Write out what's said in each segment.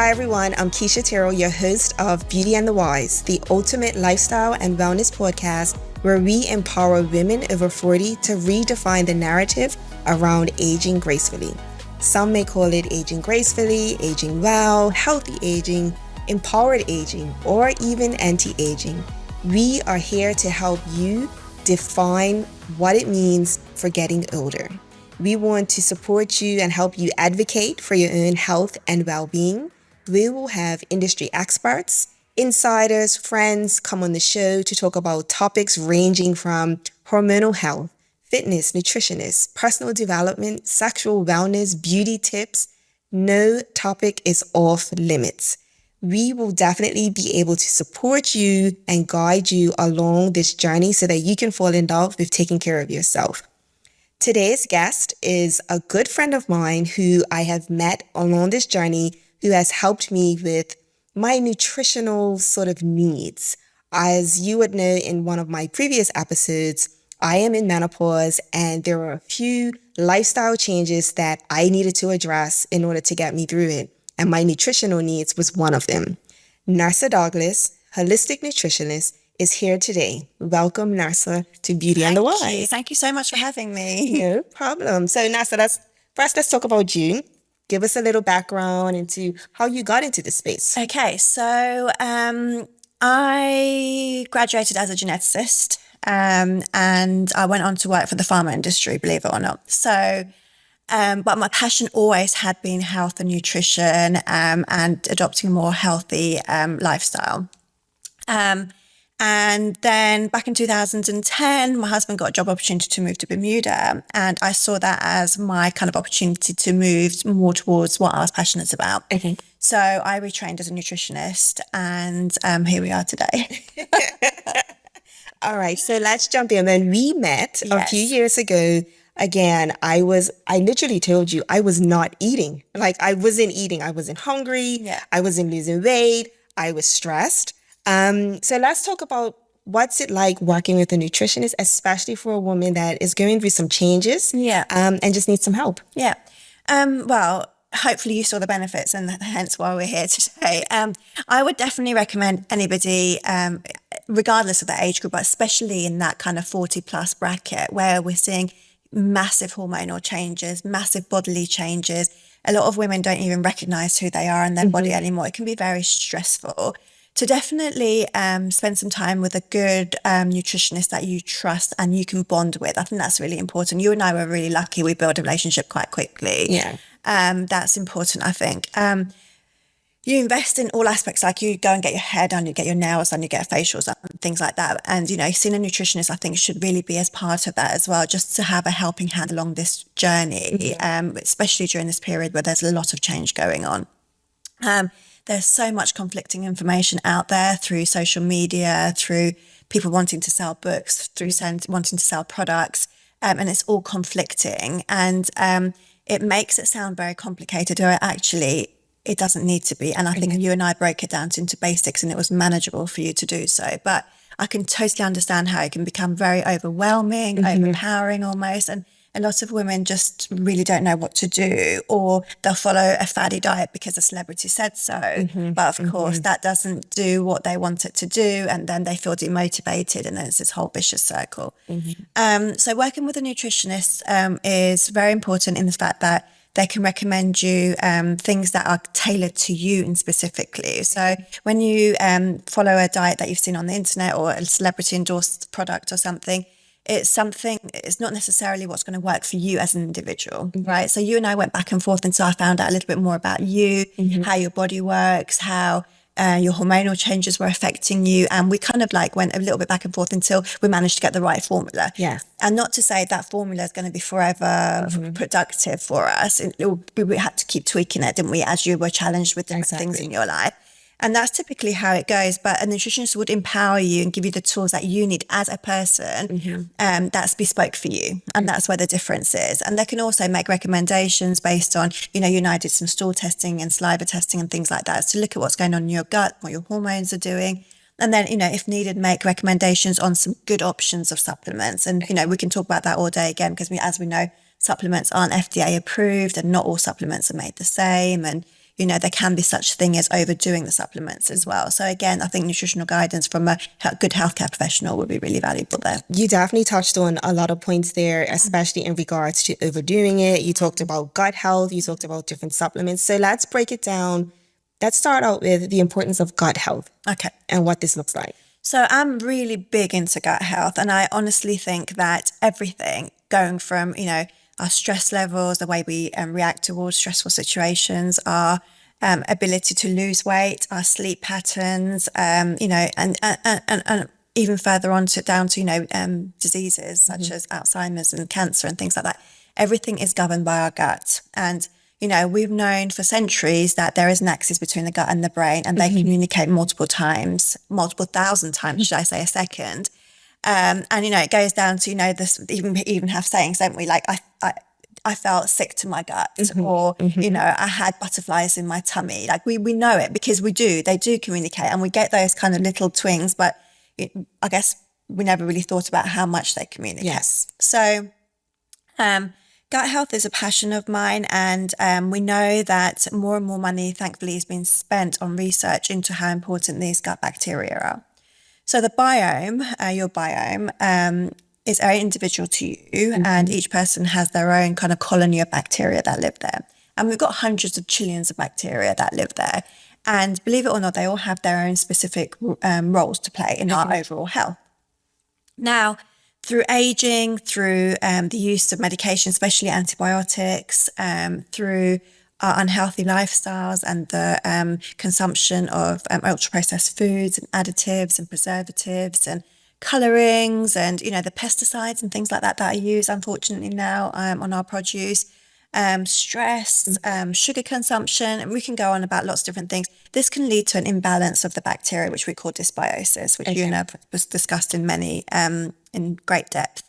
Hi everyone, I'm Kisha Tyrrell, your host of Beauty and the Wise, the ultimate lifestyle and wellness podcast where we empower women over 40 to redefine the narrative around aging gracefully. Some may call it aging gracefully, aging well, healthy aging, empowered aging, or even anti-aging. We are here to help you define what it means for getting older. We want to support you and help you advocate for your own health and well-being. We will have industry experts, insiders, friends come on the show to talk about topics ranging from hormonal health, fitness, nutritionists, personal development, sexual wellness, beauty tips. No topic is off limits. We will definitely be able to support you and guide you along this journey so that you can fall in love with taking care of yourself. Today's guest is a good friend of mine who I have met along this journey, who has helped me with my nutritional sort of needs. As you would know in one of my previous episodes, I am in menopause and there were a few lifestyle changes that I needed to address in order to get me through it. And my nutritional needs was one of them. Nerseh Douglas, Holistic Nutritionist, is here today. Welcome, Nerseh, to Beauty and the Wise. Thank you so much for having me. No problem. So, Nerseh, let's talk about you. Give us a little background into how you got into this space. Okay, so I graduated as a geneticist and I went on to work for the pharma industry, believe it or not. So, but my passion always had been health and nutrition and adopting a more healthy lifestyle. And then back in 2010, my husband got a job opportunity to move to Bermuda. And I saw that as my kind of opportunity to move more towards what I was passionate about. Okay. So I retrained as a nutritionist and here we are today. All right. So let's jump in. When we met a few years ago, again, I literally told you I was not eating. Like I wasn't eating. I wasn't hungry. Yeah. I wasn't losing weight. I was stressed. So let's talk about what's it like working with a nutritionist, especially for a woman that is going through some changes and just needs some help. Yeah. Well, hopefully you saw the benefits and hence why we're here today. I would definitely recommend anybody, regardless of the age group, but especially in that kind of 40 plus bracket where we're seeing massive hormonal changes, massive bodily changes. A lot of women don't even recognize who they are in their body anymore. It can be very stressful. To definitely spend some time with a good nutritionist that you trust and you can bond with. I think that's really important. You and I were really lucky. We built a relationship quite quickly. Yeah. That's important, I think. You invest in all aspects, like you go and get your hair done, you get your nails done, you get facials done, things like that. And, you know, seeing a nutritionist, I think, should really be as part of that as well, just to have a helping hand along this journey, especially during this period where there's a lot of change going on. There's so much conflicting information out there through social media, through people wanting to sell books, through wanting to sell products, and it's all conflicting. And it makes it sound very complicated, or actually it doesn't need to be. And I think you and I broke it down into basics and it was manageable for you to do so. But I can totally understand how it can become very overwhelming, overpowering almost. And a lot of women just really don't know what to do, or they'll follow a faddy diet because a celebrity said so. But of course, that doesn't do what they want it to do. And then they feel demotivated and then it's this whole vicious circle. So working with a nutritionist is very important in the fact that they can recommend you things that are tailored to you and specifically. So when you follow a diet that you've seen on the internet or a celebrity endorsed product or something, it's not necessarily what's going to work for you as an individual, right? So you and I went back and forth until I found out a little bit more about you, how your body works, how your hormonal changes were affecting you. And we kind of like went a little bit back and forth until we managed to get the right formula. Yeah. And not to say that formula is going to be forever productive for us. We had to keep tweaking it, didn't we? As you were challenged with different things in your life. And that's typically how it goes. But a nutritionist would empower you and give you the tools that you need as a person that's bespoke for you. And that's where the difference is. And they can also make recommendations based on, you know, you and I did some stool testing and saliva testing and things like that. So look at what's going on in your gut, what your hormones are doing. And then, you know, if needed, make recommendations on some good options of supplements. And, you know, we can talk about that all day again, because as we know, supplements aren't FDA approved and not all supplements are made the same. And, there can be such thing as overdoing the supplements as well. So again, I think nutritional guidance from a good healthcare professional would be really valuable there. You definitely touched on a lot of points there, especially in regards to overdoing it. You talked about gut health, you talked about different supplements. So let's break it down. Let's start out with the importance of gut health. Okay. And what this looks like. So I'm really big into gut health, and I honestly think that everything going from, our stress levels, the way we react towards stressful situations, our ability to lose weight, our sleep patterns, and even further on down to, diseases such as Alzheimer's and cancer and things like that. Everything is governed by our gut. And we've known for centuries that there is an axis between the gut and the brain, and they communicate multiple thousand times, should I say, a second. And it goes down to this. Even have sayings, don't we? Like I felt sick to my gut, or I had butterflies in my tummy. Like we know it because they do communicate, and we get those kind of little twings. But I guess we never really thought about how much they communicate. Yes. So. Gut health is a passion of mine, and we know that more and more money, thankfully, is being spent on research into how important these gut bacteria are. So the biome, your biome, is very individual to you, and each person has their own kind of colony of bacteria that live there. And we've got hundreds of trillions of bacteria that live there. And believe it or not, they all have their own specific roles to play in our overall health. Now, through aging, through the use of medication, especially antibiotics, through our unhealthy lifestyles and the consumption of ultra-processed foods and additives and preservatives and colorings and, the pesticides and things like that are used, unfortunately, now on our produce, stress, sugar consumption, and we can go on about lots of different things. This can lead to an imbalance of the bacteria, which we call dysbiosis, which was discussed in great depth.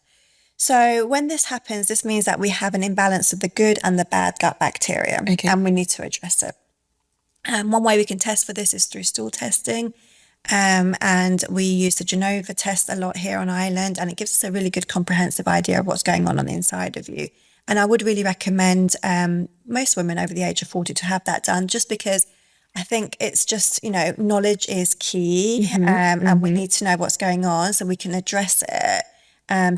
So when this happens, this means that we have an imbalance of the good and the bad gut bacteria, and we need to address it. One way we can test for this is through stool testing, and we use the Genova test a lot here on Ireland, and it gives us a really good comprehensive idea of what's going on the inside of you. And I would really recommend most women over the age of 40 to have that done, just because I think it's just, knowledge is key, and we need to know what's going on so we can address it,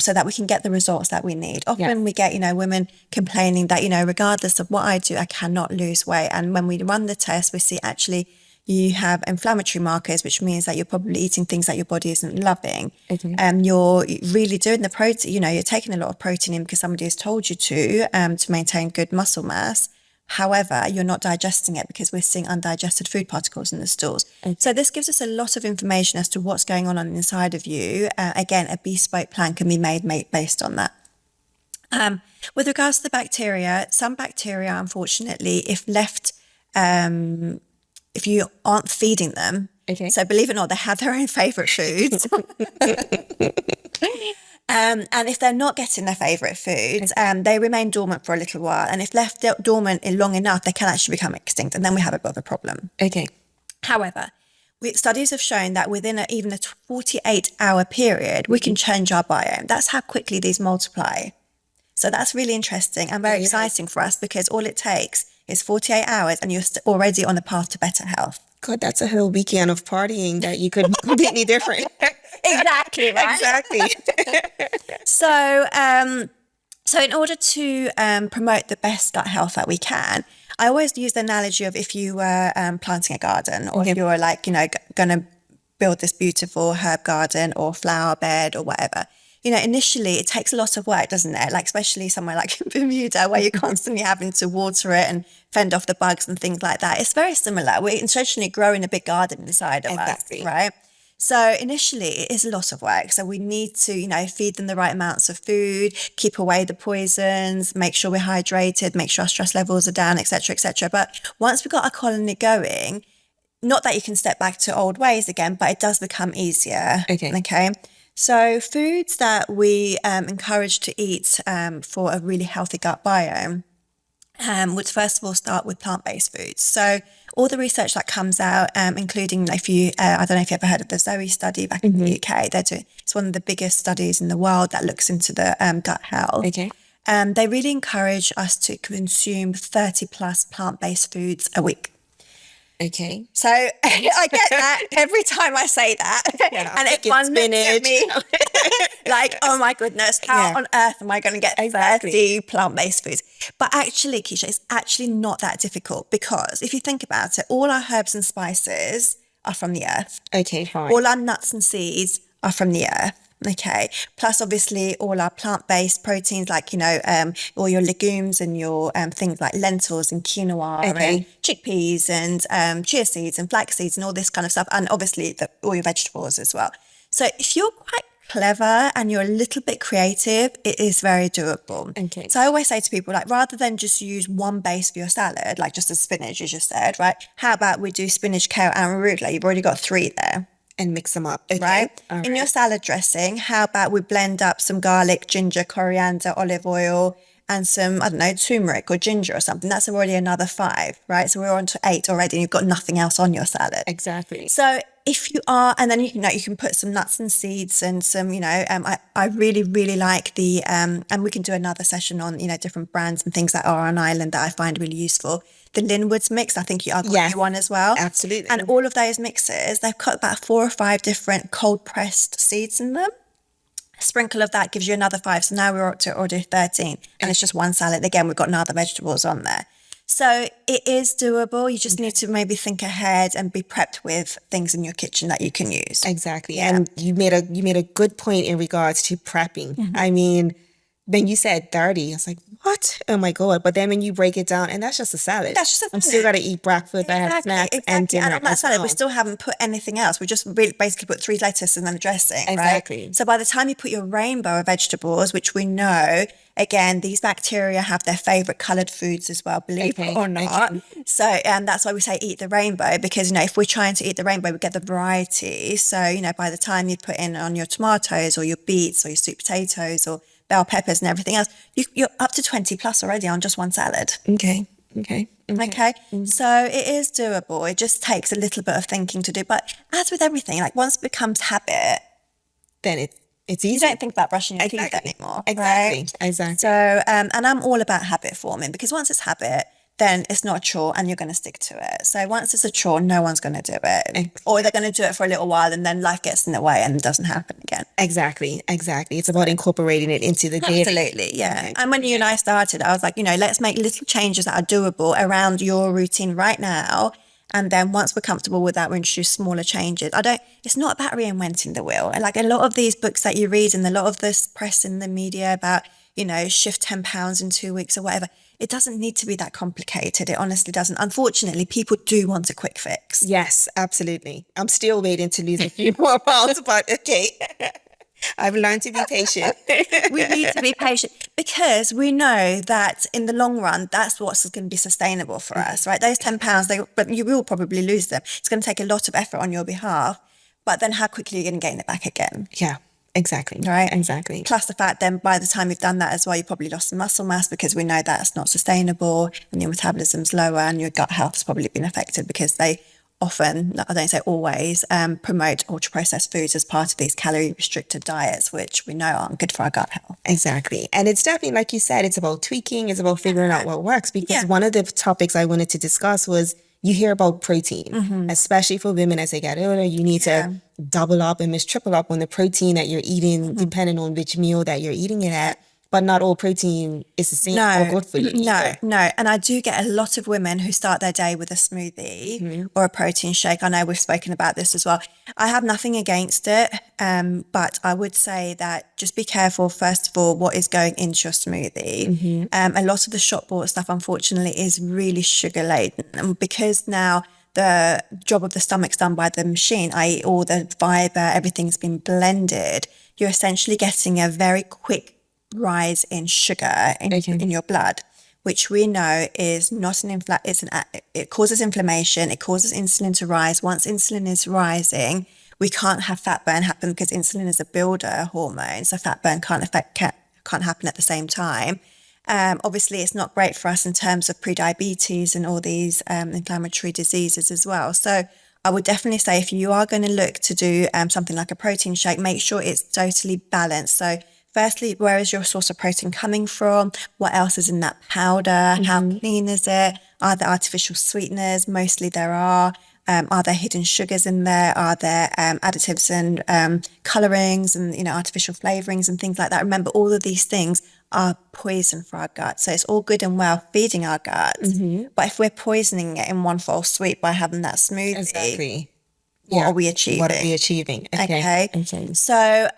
so that we can get the results that we need. Often we get, women complaining that, regardless of what I do, I cannot lose weight. And when we run the test, we see actually you have inflammatory markers, which means that you're probably eating things that your body isn't loving. You're really doing the protein, you're taking a lot of protein in because somebody has told you to maintain good muscle mass. However, you're not digesting it because we're seeing undigested food particles in the stools. So this gives us a lot of information as to what's going on the inside of you. Again, a bespoke plan can be made based on that. With regards to the bacteria, some bacteria, unfortunately, if left, if you aren't feeding them, so believe it or not, they have their own favourite foods. And if they're not getting their favourite foods, they remain dormant for a little while. And if left dormant long enough, they can actually become extinct. And then we have a bit of a problem. However, studies have shown that within even a 48-hour period, we can change our biome. That's how quickly these multiply. So that's really interesting and very exciting for us, because all it takes is 48 hours and you're already on the path to better health. God, that's a whole weekend of partying that you could completely different. Exactly, right? Exactly. So in order to promote the best gut health that we can, I always use the analogy of if you were planting a garden, or if you were going to build this beautiful herb garden or flower bed or whatever. Initially it takes a lot of work, doesn't it? Like, especially somewhere like Bermuda, where you're constantly having to water it and fend off the bugs and things like that. It's very similar. We're essentially growing a big garden inside of us, right? So initially it is a lot of work. So we need to, feed them the right amounts of food, keep away the poisons, make sure we're hydrated, make sure our stress levels are down, etc., etc. But once we've got our colony going, not that you can step back to old ways again, but it does become easier. Okay. So foods that we encourage to eat for a really healthy gut biome would first of all start with plant-based foods. So all the research that comes out, including I don't know if you ever heard of the Zoe study back in the UK. It's one of the biggest studies in the world that looks into the gut health. They really encourage us to consume 30 plus plant-based foods a week. Okay. So I get that every time I say that. Yeah, And everyone looks at me like, oh my goodness, how on earth am I going to get 30 plant-based foods? But actually, Kisha, it's actually not that difficult, because if you think about it, all our herbs and spices are from the earth. Okay, fine. All our nuts and seeds are from the earth. Okay. Plus, obviously, all our plant-based proteins, like, all your legumes and your things like lentils and quinoa and chickpeas and chia seeds and flax seeds and all this kind of stuff. And obviously, all your vegetables as well. So if you're quite clever and you're a little bit creative, it is very doable. Okay. So I always say to people, like, rather than just use one base for your salad, like just a spinach, you just said, right? How about we do spinach, kale, and arugula? You've already got 3 there. And mix them up, right? In your salad dressing, how about we blend up some garlic, ginger, coriander, olive oil, and some, I don't know, turmeric or ginger or something. That's already another 5, right? So we're on to 8 already, and you've got nothing else on your salad. Exactly. So if you are, and then you can put some nuts and seeds and some, I really, really like the, and we can do another session on, different brands and things that are on island that I find really useful. The Linwood's mix, I think I've got you one as well. Absolutely. And all of those mixes, they've got about 4 or 5 different cold pressed seeds in them. A sprinkle of that gives you another 5. So now we're up to order 13, and it's just one salad. Again, we've got no other vegetables on there. So it is doable. You just need to maybe think ahead and be prepped with things in your kitchen that you can use. Exactly. Yeah. And you made a good point in regards to prepping. Mm-hmm. I mean, when you said 30, I was like, what? Oh my God. But then when you break it down, and that's just a salad. That's just a salad. I'm still got to eat breakfast. I have snacks and dinner. And on that salad, we still haven't put anything else. We just basically put 3 lettuce and then a dressing, exactly. Right? So by the time you put your rainbow of vegetables, which we know, again, these bacteria have their favorite colored foods as well, believe it or not. So that's why we say eat the rainbow, because, if we're trying to eat the rainbow, we get the variety. So, by the time you put in on your tomatoes or your beets or your sweet potatoes or bell peppers and everything else, you're up to 20 plus already on just one salad. Okay. So it is doable. It just takes a little bit of thinking to do. But as with everything, like once it becomes habit, then it's easy. You don't think about brushing your teeth anymore. Exactly. Right? Exactly. So, and I'm all about habit forming, because once it's habit, then it's not a chore and you're going to stick to it. So once it's a chore, no one's going to do it. Or they're going to do it for a little while and then life gets in the way and it doesn't happen again. Exactly. It's about incorporating it into the day. Absolutely, yeah. Okay. And when you and I started, I was like, let's make little changes that are doable around your routine right now. And then once we're comfortable with that, we introduce smaller changes. It's not about reinventing the wheel. And like a lot of these books that you read and a lot of this press in the media about, shift 10 pounds in 2 weeks or whatever, it doesn't need to be that complicated. It honestly doesn't. Unfortunately, people do want a quick fix. Yes, absolutely. I'm still waiting to lose a few more pounds, but okay. I've learned to be patient. We need to be patient, because we know that in the long run, that's what's going to be sustainable for us, right? Those 10 pounds, but you will probably lose them. It's going to take a lot of effort on your behalf, but then how quickly are you going to gain it back again? Yeah. Exactly. Right. Exactly. Plus the fact then by the time you've done that as well, you probably lost some muscle mass, because we know that's not sustainable and your metabolism's lower and your gut health has probably been affected, because they often, I don't say always, promote ultra processed foods as part of these calorie restricted diets, which we know aren't good for our gut health. Exactly. And it's definitely, like you said, it's about tweaking, it's about figuring out what works, because one of the topics I wanted to discuss was, you hear about protein, especially for women as they get older. You need to double up and triple up on the protein that you're eating, depending on which meal that you're eating it at. But not all protein is the same or good for you. No. And I do get a lot of women who start their day with a smoothie or a protein shake. I know we've spoken about this as well. I have nothing against it, but I would say that just be careful, first of all, what is going into your smoothie. A lot of the shop bought stuff, unfortunately, is really sugar laden. And because now the job of the stomach's done by the machine, i.e. all the fiber, everything's been blended, you're essentially getting a very quick rise in sugar in your blood, which we know is not it causes inflammation, it causes insulin to rise. Once insulin is rising, we can't have fat burn happen, because insulin is a builder hormone, so fat burn can't happen at the same time. Obviously, it's not great for us in terms of prediabetes and all these inflammatory diseases as well. So I would definitely say, if you are going to look to do something like a protein shake, make sure it's totally balanced. So firstly, where is your source of protein coming from? What else is in that powder? How clean is it? Are there artificial sweeteners? Mostly there are. Are there hidden sugars in there? Are there additives and colorings and, you know, artificial flavorings and things like that? Remember, all of these things are poison for our gut. So it's all good and well feeding our gut. But if we're poisoning it in one fell swoop by having that smoothie, Exactly. what are we achieving? What are we achieving? Okay. So,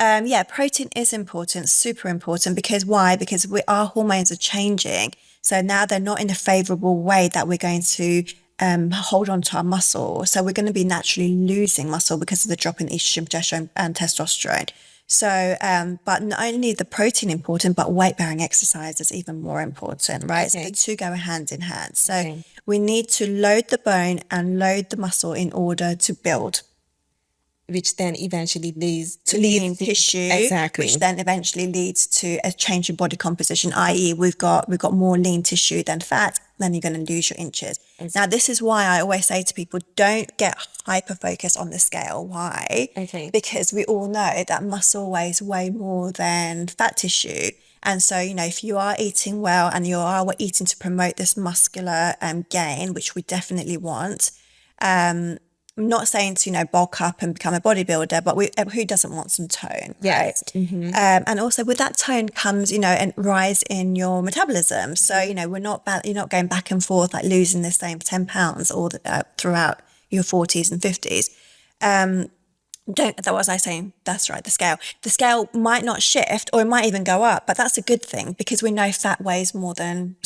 protein is important, super important. Because why? Because our hormones are changing. So now they're not in a favorable way that we're going to hold on to our muscle. So we're going to be naturally losing muscle because of the drop in estrogen, progesterone, and testosterone. So, but not only the protein important, but weight-bearing exercise is even more important, right? So the two go hand in hand. So we need to load the bone and load the muscle in order to build. Which then eventually leads to lean tissue, exactly, which then eventually leads to a change in body composition, i.e. we've got more lean tissue than fat, then you're going to lose your inches. Now, this is why I always say to people, don't get hyper focused on the scale. Why? Because we all know that muscle weighs way more than fat tissue. And so, you know, if you are eating well and you are eating to promote this muscular gain, which we definitely want, I'm not saying to, you know, bulk up and become a bodybuilder, but who doesn't want some tone, right? And also with that tone comes, you know, a rise in your metabolism. So, you know, you're not going back and forth, like losing the same 10 pounds all throughout your 40s and 50s. That was I saying? That's right, the scale. The scale might not shift or it might even go up, but that's a good thing because we know fat weighs more than,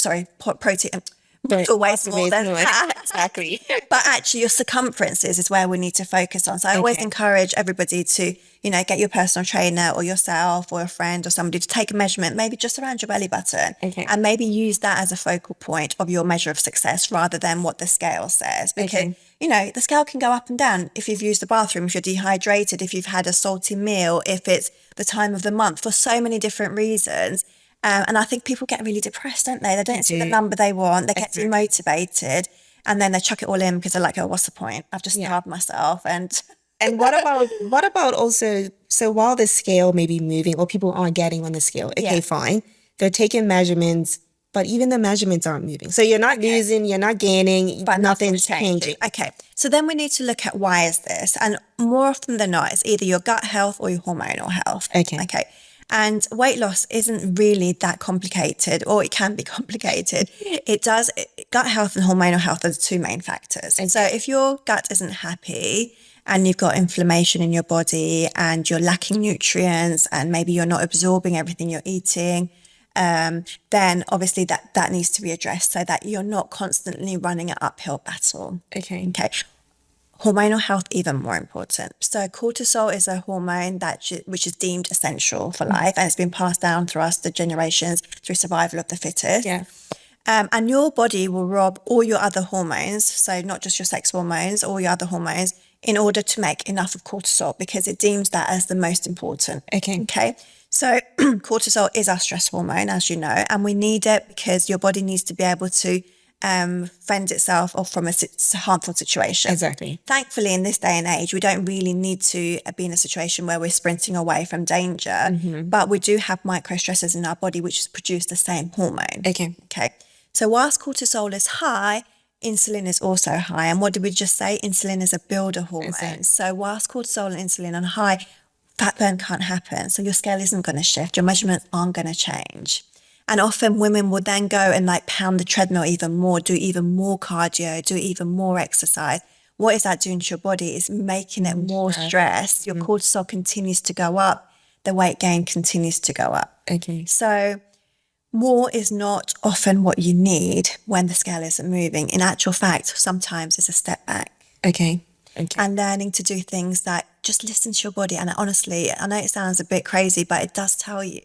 protein. Weighs more than fat. Exactly. But actually your circumferences is where we need to focus on. So I always encourage everybody to, you know, get your personal trainer or yourself or a friend or somebody to take a measurement, maybe just around your belly button, and maybe use that as a focal point of your measure of success rather than what the scale says. Because, you know, the scale can go up and down if you've used the bathroom, if you're dehydrated, if you've had a salty meal, if it's the time of the month, for so many different reasons. And I think people get really depressed, don't they? They don't see the number they want. They get demotivated, and then they chuck it all in because they're like, "Oh, what's the point? I've just starved myself." And what about also? So while the scale may be moving, or people aren't getting on the scale, fine, they're taking measurements, but even the measurements aren't moving. So you're not losing, you're not gaining, but nothing's changing. Okay, so then we need to look at why is this, and more often than not, it's either your gut health or your hormonal health. Okay. And weight loss isn't really that complicated, or it can be complicated. Gut health and hormonal health are the two main factors. And so if your gut isn't happy and you've got inflammation in your body and you're lacking nutrients and maybe you're not absorbing everything you're eating, then obviously that needs to be addressed so that you're not constantly running an uphill battle. Okay. Hormonal health, even more important. So cortisol is a hormone which is deemed essential for life, and it's been passed down through us, the generations, through survival of the fittest. And your body will rob all your other hormones, so not just your sex hormones, all your other hormones, in order to make enough of cortisol because it deems that as the most important. Okay. So cortisol is our stress hormone, as you know, and we need it because your body needs to be able to fend itself off from a harmful situation. Thankfully, in this day and age, we don't really need to be in a situation where we're sprinting away from danger, but we do have micro stressors in our body which produce the same hormone. So whilst cortisol is high, insulin is also high. And what did we just say? Insulin is a builder hormone. So whilst cortisol and insulin are high, fat burn can't happen. So your scale isn't going to shift. Your measurements aren't going to change. And often women will then go and like pound the treadmill even more, do even more cardio, do even more exercise. What is that doing to your body? It's making it more stressed. Your cortisol continues to go up. The weight gain continues to go up. So more is not often what you need when the scale isn't moving. In actual fact, sometimes it's a step back. And learning to do things that just listen to your body. And honestly, I know it sounds a bit crazy, but it does tell you,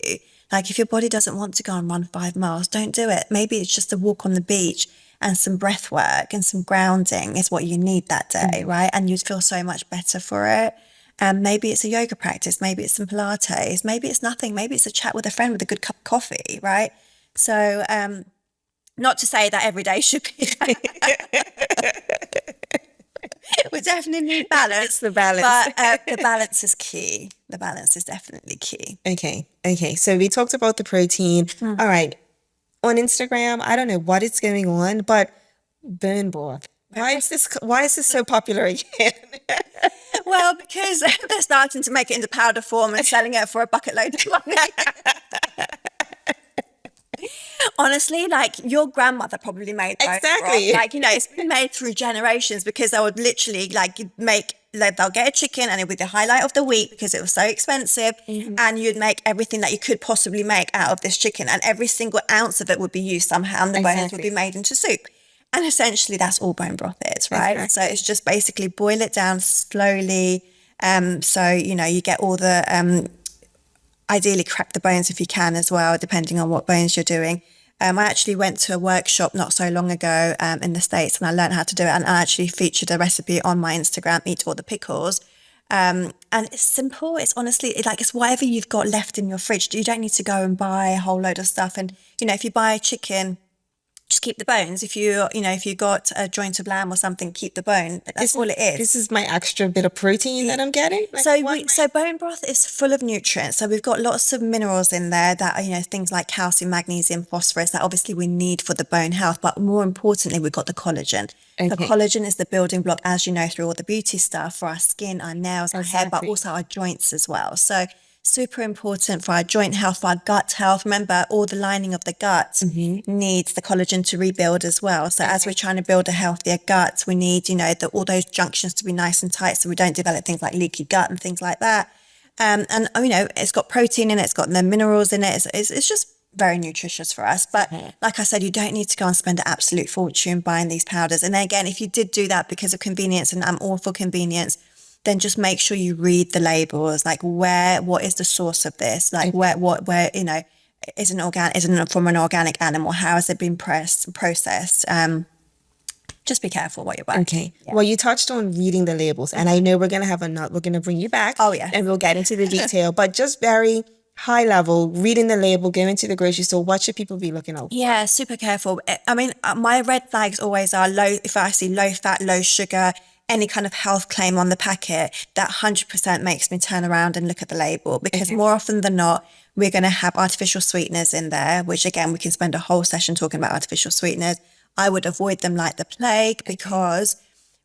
like if your body doesn't want to go and run 5 miles, don't do it. Maybe it's just a walk on the beach and some breath work and some grounding is what you need that day, right? And you'd feel so much better for it. And maybe it's a yoga practice, maybe it's some Pilates, maybe it's nothing, maybe it's a chat with a friend with a good cup of coffee, right? So not to say that every day should be we definitely need balance. It's the balance. But the balance is key. The balance is definitely key. Okay. So we talked about the protein. All right. On Instagram, I don't know what is going on, but Bone broth. Why is this so popular again? Well, because they're starting to make it into powder form and selling it for a bucket load of money. Honestly, like your grandmother probably made bone Exactly. broth. Like, it's been made through generations because they would literally they'll get a chicken and it would be the highlight of the week because it was so expensive. And you'd make everything that you could possibly make out of this chicken, and every single ounce of it would be used somehow, and the bones would be made into soup. And essentially that's all bone broth is, right? Exactly. So it's just basically boil it down slowly. So, you get all the, ideally crack the bones if you can as well, depending on what bones you're doing. I actually went to a workshop not so long ago in the States, and I learned how to do it, and I actually featured a recipe on my Instagram, Eat All the Pickles. And it's simple. It's honestly it's whatever you've got left in your fridge. You don't need to go and buy a whole load of stuff. And, if you buy chicken, just keep the bones. If you got a joint of lamb or something, keep the bone. That's all it is. This is my extra bit of protein that I'm getting. So bone broth is full of nutrients. So we've got lots of minerals in there that are, things like calcium, magnesium, phosphorus that obviously we need for the bone health. But more importantly, we've got the collagen. Okay. The collagen is the building block, as you know, through all the beauty stuff for our skin, our nails, our hair, but also our joints as well. So super important for our joint health, for our gut health. Remember, all the lining of the gut needs the collagen to rebuild as well. So as we're trying to build a healthier gut, we need, all those junctions to be nice and tight so we don't develop things like leaky gut and things like that. And it's got protein in it, it's got the minerals in it. It's just very nutritious for us. But like I said, you don't need to go and spend an absolute fortune buying these powders. And then again, if you did do that because of convenience, and I'm all for convenience, then just make sure you read the labels, like what is the source of this? Like where, isn't from an organic animal? How has it been processed? Just be careful what you're buying. Okay. Yeah. Well, you touched on reading the labels, and I know we're going to bring you back. Oh, yeah. And we'll get into the detail, but just very high level, reading the label, going to the grocery store, what should people be looking out for? Yeah, super careful. I mean, my red flags always are low. If I see low fat, low sugar, any kind of health claim on the packet, that 100% makes me turn around and look at the label, because more often than not, we're going to have artificial sweeteners in there, which again, we can spend a whole session talking about artificial sweeteners. I would avoid them like the plague because,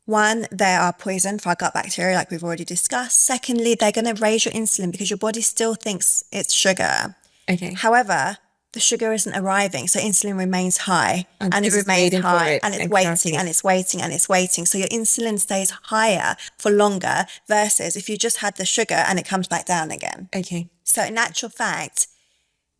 one, they are poison for our gut bacteria, like we've already discussed. Secondly, they're going to raise your insulin because your body still thinks it's sugar. Okay. However, the sugar isn't arriving, so insulin remains high, and it remains high, and it's waiting, and it's waiting, and it's waiting. So your insulin stays higher for longer versus if you just had the sugar and it comes back down again. Okay. So in actual fact,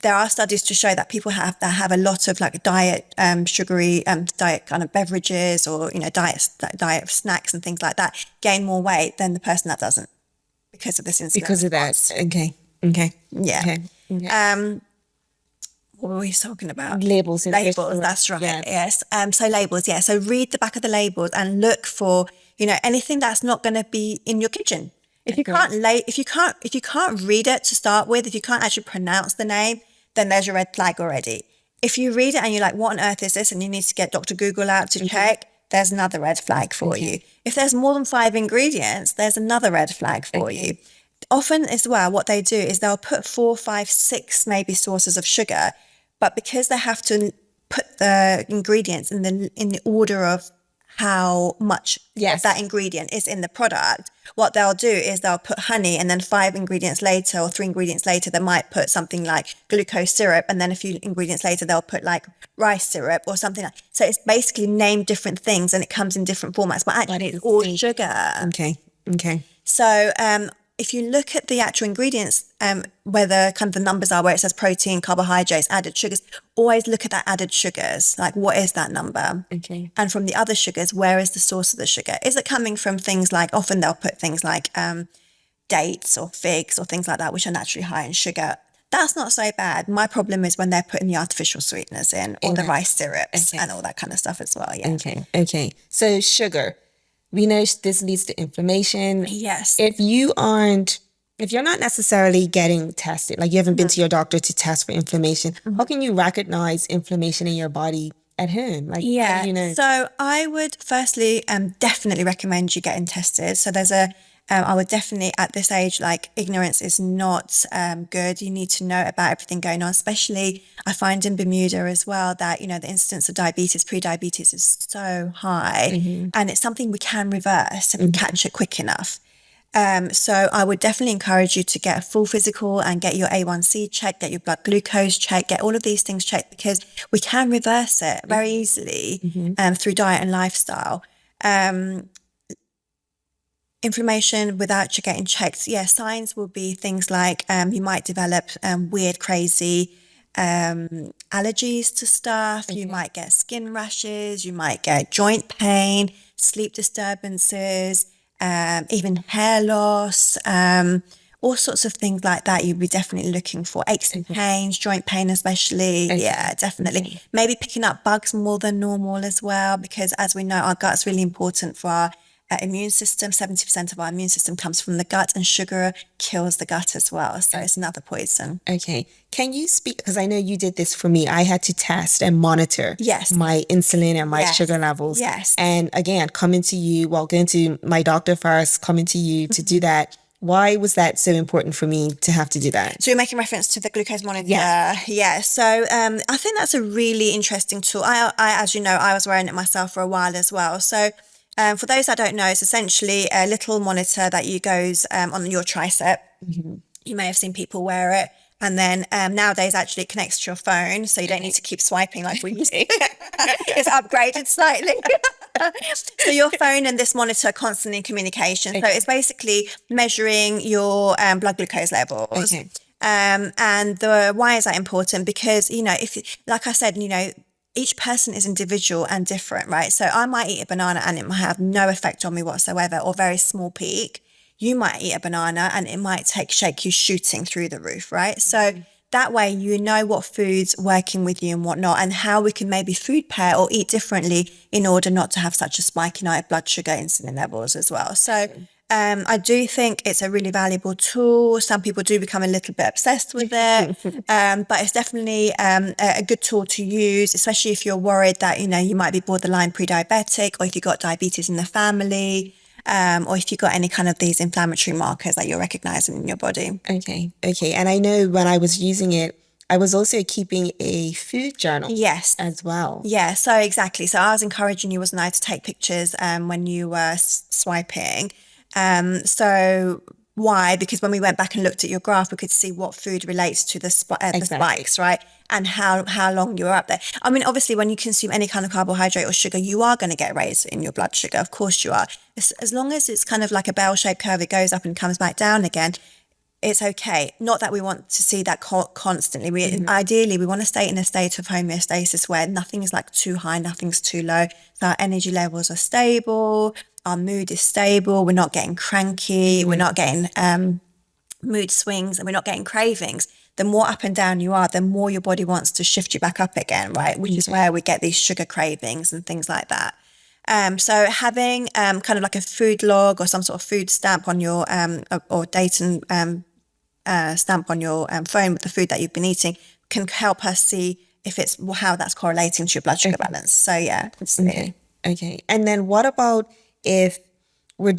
there are studies to show that people that have a lot of like diet sugary diet kind of beverages, or diet snacks and things like that, gain more weight than the person that doesn't, because of this insulin. Because of that. Okay. Yeah. Okay. What were we talking about? Labels. That's right. Yeah. Yes. So labels. Yeah. So read the back of the labels and look for, anything that's not going to be in your kitchen. If you can't read it to start with, if you can't actually pronounce the name, then there's your red flag already. If you read it and you're like, what on earth is this? And you need to get Dr. Google out to check, there's another red flag for you. If there's more than 5 ingredients, there's another red flag for you. Often as well, what they do is they'll put 4, 5, 6 maybe sources of sugar, but because they have to put the ingredients in the order of how much of that ingredient is in the product, what they'll do is they'll put honey, and then 5 ingredients later or 3 ingredients later, they might put something like glucose syrup, and then a few ingredients later, they'll put like rice syrup or something like. So it's basically named different things, and it comes in different formats, but actually it's all sugar. Okay. So if you look at the actual ingredients, where the kind of the numbers are, where it says protein, carbohydrates, added sugars, always look at that added sugars. Like, what is that number? Okay. And from the other sugars, where is the source of the sugar? Is it coming from things like, often they'll put things like dates or figs or things like that, which are naturally high in sugar. That's not so bad. My problem is when they're putting the artificial sweeteners in, or the rice syrups and all that kind of stuff as well. Yeah. Okay. So sugar. We know this leads to inflammation. Yes. If you're not necessarily getting tested, like you haven't been to your doctor to test for inflammation, how can you recognize inflammation in your body at home? Like, how do you know? So I would firstly definitely recommend you getting tested. So there's a I would definitely, at this age, like, ignorance is not good. You need to know about everything going on, especially I find in Bermuda as well that, you know, the incidence of diabetes, pre-diabetes is so high, and it's something we can reverse if we catch it quick enough. So I would definitely encourage you to get a full physical and get your A1C checked, get your blood glucose checked, get all of these things checked, because we can reverse it very easily through diet and lifestyle. Inflammation without you getting checked. Yeah, signs will be things like you might develop weird, crazy allergies to stuff. You might get skin rashes. You might get joint pain, sleep disturbances, even hair loss, all sorts of things like that. You'd be definitely looking for aches and pains, joint pain especially. Yeah, definitely. Maybe picking up bugs more than normal as well, because as we know, our gut's really important for our immune system. 70% of our immune system comes from the gut, and sugar kills the gut as well. So it's another poison. Okay. Can you speak, because I know you did this for me. I had to test and monitor Yes. my insulin and my sugar levels. Yes. And again, coming to you, well, going to my doctor first, coming to you to do that. Why was that so important for me to have to do that? So you're making reference to the glucose monitor? Yes. Yeah. So I think that's a really interesting tool. I, as you know, I was wearing it myself for a while as well. So for those that don't know, it's essentially a little monitor that goes on your tricep. You may have seen people wear it. And then nowadays, actually, it connects to your phone, so you don't need to keep swiping like we used to. It's upgraded slightly. So your phone and this monitor are constantly in communication. So it's basically measuring your blood glucose levels. And why is that important? Because, you know, if, like I said, you know, each person is individual and different, right? So I might eat a banana and it might have no effect on me whatsoever, or very small peak. You might eat a banana and it might shake you shooting through the roof, right? So that way you know what food's working with you and what not, and how we can maybe food pair or eat differently in order not to have such a spike in our blood sugar, insulin levels as well. So I do think it's a really valuable tool. Some people do become a little bit obsessed with it, but it's definitely a good tool to use, especially if you're worried that, you know, you might be borderline pre-diabetic, or if you've got diabetes in the family, or if you've got any kind of these inflammatory markers that you're recognizing in your body. Okay. And I know when I was using it, I was also keeping a food journal. Yes. As well. Yeah, so exactly. So I was encouraging you, wasn't I, to take pictures when you were swiping. So why? Because when we went back and looked at your graph, we could see what food relates to the spikes, right? And how long you were up there. I mean, obviously, when you consume any kind of carbohydrate or sugar, you are going to get a raise in your blood sugar. Of course you are. As long as it's kind of like a bell-shaped curve, it goes up and comes back down again, it's okay. Not that we want to see that constantly. Ideally, we want to stay in a state of homeostasis where nothing is like too high, nothing's too low. So our energy levels are stable, our mood is stable, we're not getting cranky, we're not getting mood swings, and we're not getting cravings. The more up and down you are, the more your body wants to shift you back up again, right? Which is where we get these sugar cravings and things like that. So having kind of like a food log or some sort of food stamp on your or date and stamp on your phone with the food that you've been eating can help us see if it's how that's correlating to your blood sugar balance. So yeah. Okay. And then what about if we're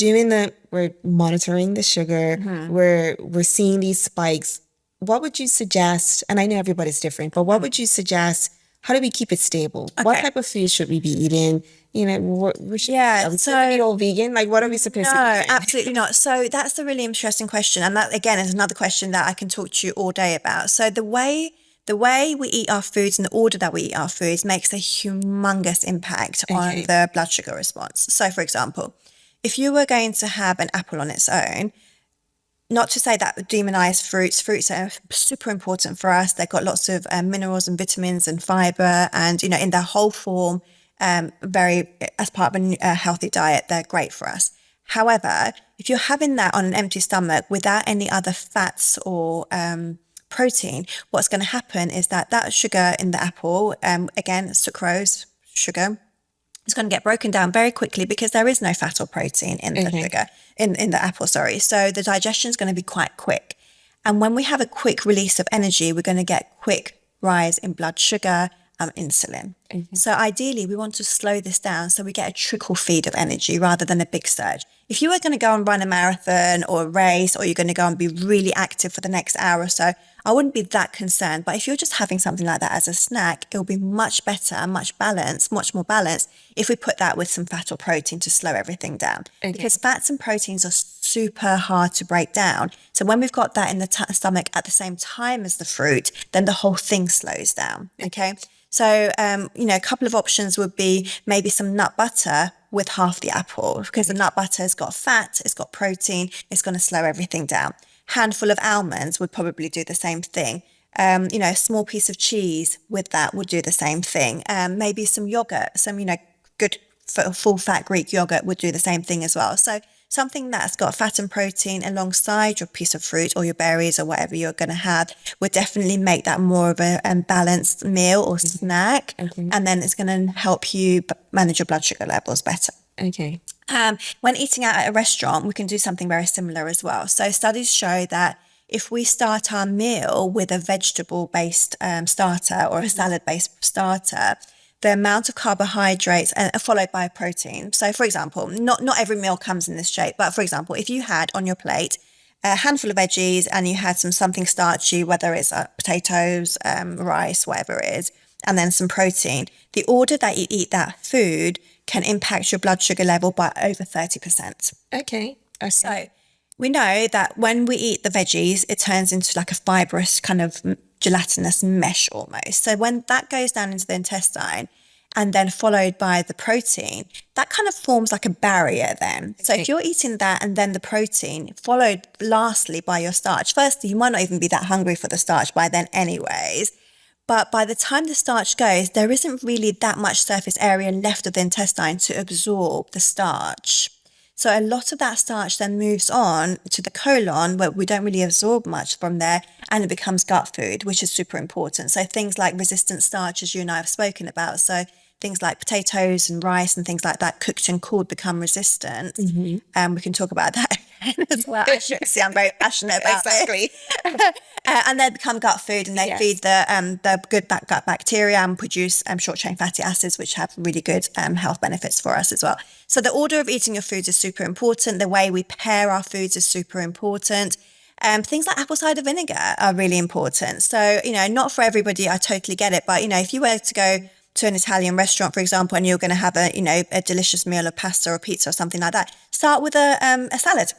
monitoring the sugar, we're seeing these spikes, what would you suggest? And I know everybody's different, but what would you suggest? How do we keep it stable? What type of food should we be eating? You know, we should eat all vegan. Like, what are we supposed to be doing? No, absolutely not. So that's a really interesting question. And that, again, is another question that I can talk to you all day about. So the way we eat our foods and the order that we eat our foods makes a humongous impact on the blood sugar response. So, for example, if you were going to have an apple on its own, not to say that demonize fruits are super important for us. They've got lots of minerals and vitamins and fiber, and, you know, in their whole form, very as part of a healthy diet, they're great for us. However, if you're having that on an empty stomach without any other fats or protein, what's going to happen is that sugar in the apple, again, sucrose, sugar, it's going to get broken down very quickly because there is no fat or protein in the sugar, in the apple, sorry. So the digestion is going to be quite quick. And when we have a quick release of energy, we're going to get quick rise in blood sugar insulin. So ideally, we want to slow this down so we get a trickle feed of energy rather than a big surge. If you were going to go and run a marathon or a race, or you're going to go and be really active for the next hour or so, I wouldn't be that concerned. But if you're just having something like that as a snack, it'll be much better and much more balanced if we put that with some fat or protein to slow everything down. Because fats and proteins are super hard to break down. So when we've got that in the stomach at the same time as the fruit, then the whole thing slows down. Okay. So, a couple of options would be maybe some nut butter with half the apple, because the nut butter has got fat, it's got protein, it's going to slow everything down. Handful of almonds would probably do the same thing. A small piece of cheese with that would do the same thing. Maybe some yogurt, good full fat Greek yogurt would do the same thing as well. So something that's got fat and protein alongside your piece of fruit or your berries or whatever you're going to have would definitely make that more of a balanced meal or snack. And then it's going to help you manage your blood sugar levels better. When eating out at a restaurant, we can do something very similar as well. So studies show that if we start our meal with a vegetable-based starter or a salad-based starter, the amount of carbohydrates followed by protein. So for example, not every meal comes in this shape, but for example, if you had on your plate a handful of veggies and you had something starchy, whether it's potatoes, rice, whatever it is, and then some protein, the order that you eat that food can impact your blood sugar level by over 30%. Okay. So we know that when we eat the veggies, it turns into like a fibrous kind of gelatinous mesh almost. So when that goes down into the intestine and then followed by the protein, that kind of forms like a barrier then. So if you're eating that and then the protein followed lastly by your starch, firstly, you might not even be that hungry for the starch by then anyways. But by the time the starch goes, there isn't really that much surface area left of the intestine to absorb the starch. So a lot of that starch then moves on to the colon, where we don't really absorb much from there, and it becomes gut food, which is super important. So things like resistant starch, as you and I have spoken about. So things like potatoes and rice and things like that, cooked and cooled, become resistant. We can talk about that again as well. As you can see, I'm very passionate about it. And they become gut food, and they feed the good gut bacteria and produce short chain fatty acids, which have really good health benefits for us as well. So the order of eating your foods is super important. The way we pair our foods is super important. Things like apple cider vinegar are really important. So, not for everybody, I totally get it. But, if you were to go to an Italian restaurant, for example, and you're going to have a delicious meal of pasta or pizza or something like that, start with a salad.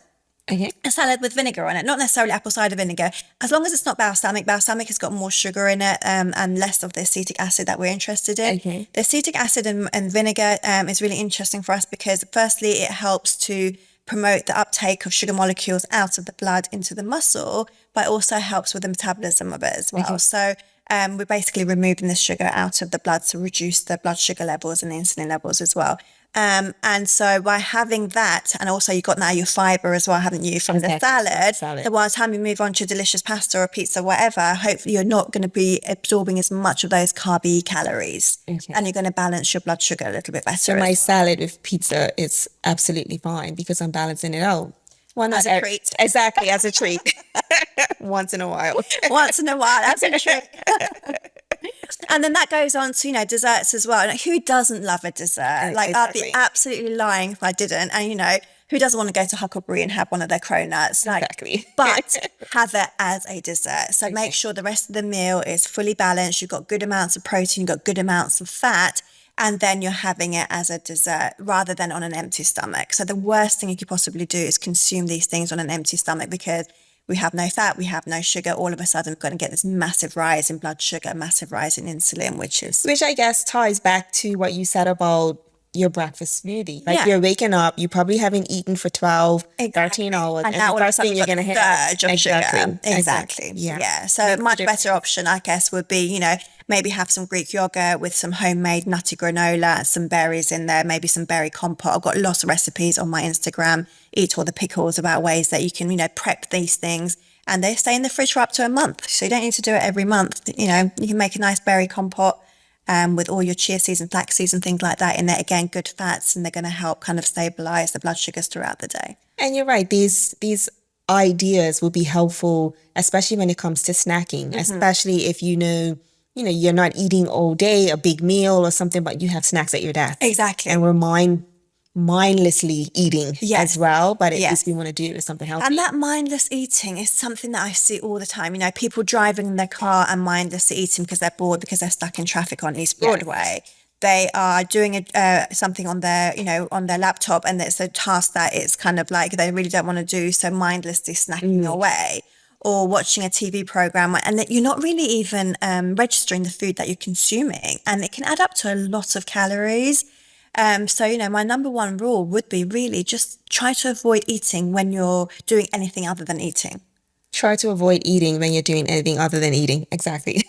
A salad with vinegar on it, not necessarily apple cider vinegar, as long as it's not balsamic. Balsamic has got more sugar in it and less of the acetic acid that we're interested in. The acetic acid and vinegar is really interesting for us because firstly, it helps to promote the uptake of sugar molecules out of the blood into the muscle, but also helps with the metabolism of it as well. So we're basically removing the sugar out of the blood to reduce the blood sugar levels and the insulin levels as well. And so by having that, and also you've got now your fiber as well, haven't you, from the salad. So by the time you move on to delicious pasta or pizza, whatever, hopefully you're not going to be absorbing as much of those carby calories, and you're going to balance your blood sugar a little bit better. So my salad with pizza is absolutely fine because I'm balancing it out. As a treat. Exactly, as a treat. Once in a while. Once in a while, as a treat. And then that goes on to, desserts as well. Like, who doesn't love a dessert? Like, I'd be absolutely lying if I didn't. And, who doesn't want to go to Huckleberry and have one of their cronuts? But have it as a dessert. So make sure the rest of the meal is fully balanced. You've got good amounts of protein, you've got good amounts of fat, and then you're having it as a dessert rather than on an empty stomach. So the worst thing you could possibly do is consume these things on an empty stomach, because we have no fat, we have no sugar. All of a sudden, we're going to get this massive rise in blood sugar, massive rise in insulin, which I guess ties back to what you said about your breakfast smoothie. Like you're waking up, you probably haven't eaten for 12, 13 hours. And now all of a sudden you're going to hit surge of sugar. Exactly. Yeah. So a much better option, I guess, would be, maybe have some Greek yogurt with some homemade nutty granola, some berries in there, maybe some berry compote. I've got lots of recipes on my Instagram, Eat All the Pickles, about ways that you can, prep these things. And they stay in the fridge for up to a month. So you don't need to do it every month. You can make a nice berry compote with all your chia seeds and flax seeds and things like that in there. Again, good fats, and they're going to help kind of stabilize the blood sugars throughout the day. And you're right. These ideas will be helpful, especially when it comes to snacking, especially if you're not eating all day, a big meal or something, but you have snacks at your desk. Exactly. And we're mindlessly eating as well, but at least we want to do something healthy. And that mindless eating is something that I see all the time. People driving in their car and mindlessly eating because they're bored, because they're stuck in traffic on East Broadway. They are doing something on their, on their laptop, and it's a task that it's kind of like they really don't want to do, so mindlessly snacking away. Or watching a TV program, and that you're not really even registering the food that you're consuming, and it can add up to a lot of calories. So, my number one rule would be really just try to avoid eating when you're doing anything other than eating. Try to avoid eating when you're doing anything other than eating. Exactly.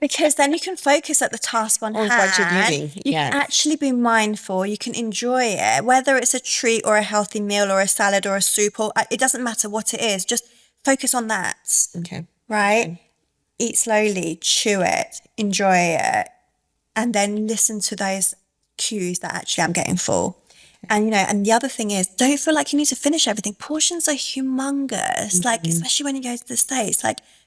Because then you can focus at the task on hand. What you're doing. You can actually be mindful. You can enjoy it, whether it's a treat or a healthy meal or a salad or a soup, or it doesn't matter what it is. Just focus on that. Okay. Right? Okay. Eat slowly, chew it, enjoy it, and then listen to those cues that actually I'm getting full. And, and the other thing is, don't feel like you need to finish everything. Portions are humongous, especially when you go to the States,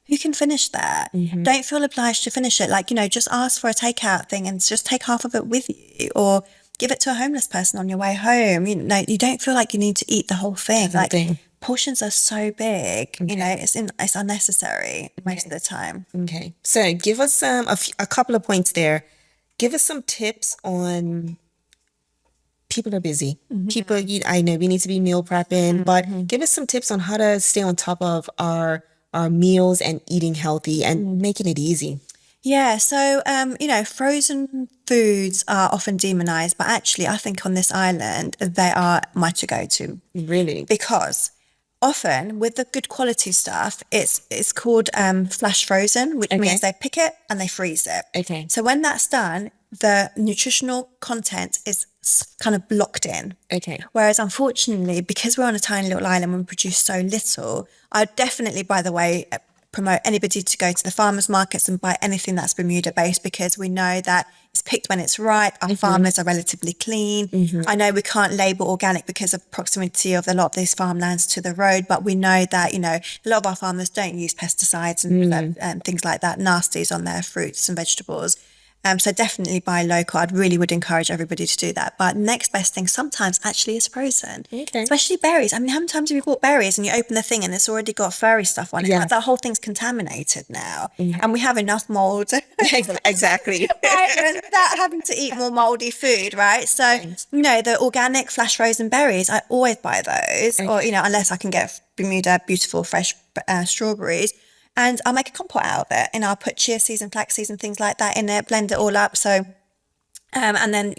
who can finish that? Don't feel obliged to finish it. Just ask for a takeout thing and just take half of it with you, or give it to a homeless person on your way home. You don't feel like you need to eat the whole thing. Portions are so big, it's unnecessary most of the time. Okay. So give us a couple of points there. Give us some tips on, people are busy. People, I know we need to be meal prepping, but give us some tips on how to stay on top of our meals and eating healthy and making it easy. Yeah, so, frozen foods are often demonized, but actually I think on this island, they are my to-go-to. Really? Because often with the good quality stuff, it's called flash frozen, which means they pick it and they freeze it. Okay. So when that's done, the nutritional content is kind of blocked in. Okay. Whereas unfortunately, because we're on a tiny little island and we produce so little, I definitely, by the way, promote anybody to go to the farmers markets and buy anything that's Bermuda based, because we know that it's picked when it's ripe. Our farmers are relatively clean. I know we can't label organic because of proximity of a lot of these farmlands to the road, but we know that, a lot of our farmers don't use pesticides and things like that, nasties on their fruits and vegetables. So definitely buy local. I'd really would encourage everybody to do that. But next best thing sometimes actually is frozen, especially berries. I mean, how many times have you bought berries and you open the thing and it's already got furry stuff on it? Yeah. That whole thing's contaminated now, and we have enough mold. Exactly. Right, and without having to eat more moldy food, right? So, the organic flash frozen berries, I always buy those, or, unless I can get Bermuda beautiful fresh strawberries. And I'll make a compote out of it, and I'll put chia seeds and flax seeds and things like that in it, blend it all up. So, and then,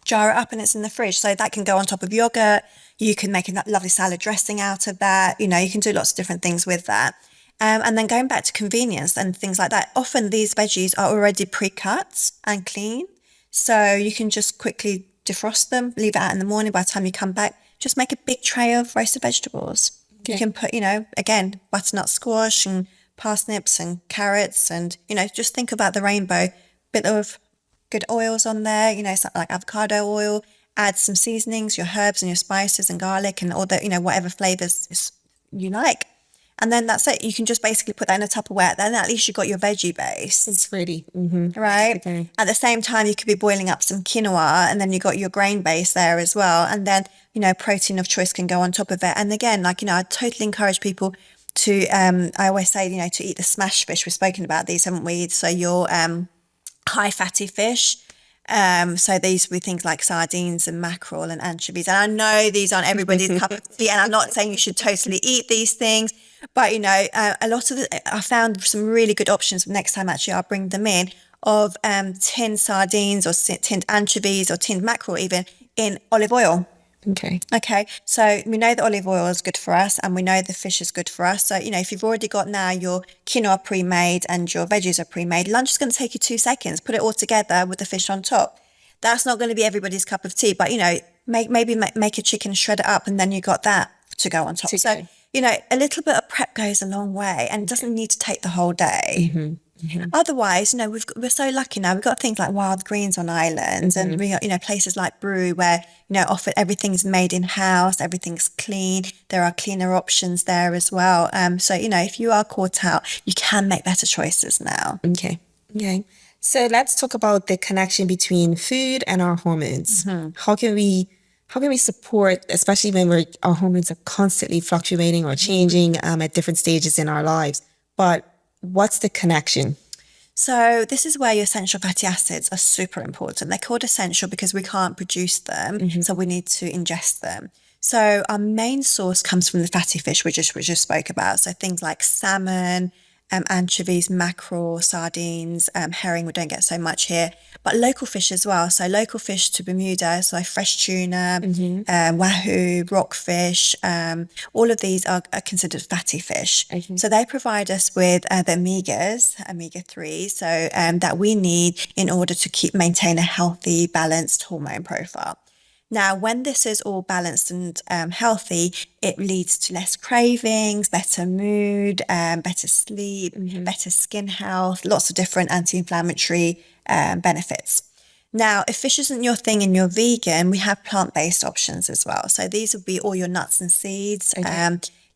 jar it up and it's in the fridge. So that can go on top of yogurt. You can make a lovely salad dressing out of that. You can do lots of different things with that. And then going back to convenience and things like that, often these veggies are already pre-cut and clean. So you can just quickly defrost them, leave it out in the morning. By the time you come back, just make a big tray of roasted vegetables. Okay. You can put, again, butternut squash and parsnips and carrots, and just think about the rainbow. Bit of good oils on there, something like avocado oil. Add some seasonings, your herbs and your spices and garlic and all the whatever flavors you like, and then that's it. You can just basically put that in a Tupperware. Then at least you've got your veggie base. It's ready. Right. Okay. At the same time, you could be boiling up some quinoa, and then you got your grain base there as well, and then protein of choice can go on top of it. And again, I totally encourage people to, I always say, to eat the smash fish. We've spoken about these, haven't we? So your high fatty fish. So these would be things like sardines and mackerel and anchovies. And I know these aren't everybody's cup of tea, and I'm not saying you should totally eat these things, but a lot of I found some really good options. Next time, actually, I'll bring them in, of tinned sardines or tinned anchovies or tinned mackerel even in olive oil. Okay. So we know that olive oil is good for us, and we know the fish is good for us. So, if you've already got now your quinoa pre-made and your veggies are pre-made, lunch is going to take you 2 seconds. Put it all together with the fish on top. That's not going to be everybody's cup of tea, but, make a chicken, shred it up, and then you got that to go on top. So, a little bit of prep goes a long way, and it doesn't need to take the whole day. Otherwise, we're so lucky now. We've got things like wild greens on islands, and we got, places like Brew where, often everything's made in-house, everything's clean. There are cleaner options there as well. So, if you are caught out, you can make better choices now. Okay. Okay. So let's talk about the connection between food and our hormones. How can we support, especially when our hormones are constantly fluctuating or changing at different stages in our lives? But what's the connection? So this is where your essential fatty acids are super important. They're called essential because we can't produce them, so we need to ingest them. So our main source comes from the fatty fish we just spoke about. So things like salmon, anchovies, mackerel, sardines, herring, we don't get so much here, but local fish as well. So local fish to Bermuda, so fresh tuna, wahoo, rockfish, all of these are considered fatty fish. So they provide us with the omega-3, so that we need in order to maintain a healthy, balanced hormone profile. Now, when this is all balanced and healthy, it leads to less cravings, better mood, better sleep, better skin health, lots of different anti-inflammatory benefits. Now, if fish isn't your thing and you're vegan, we have plant-based options as well. So these would be all your nuts and seeds,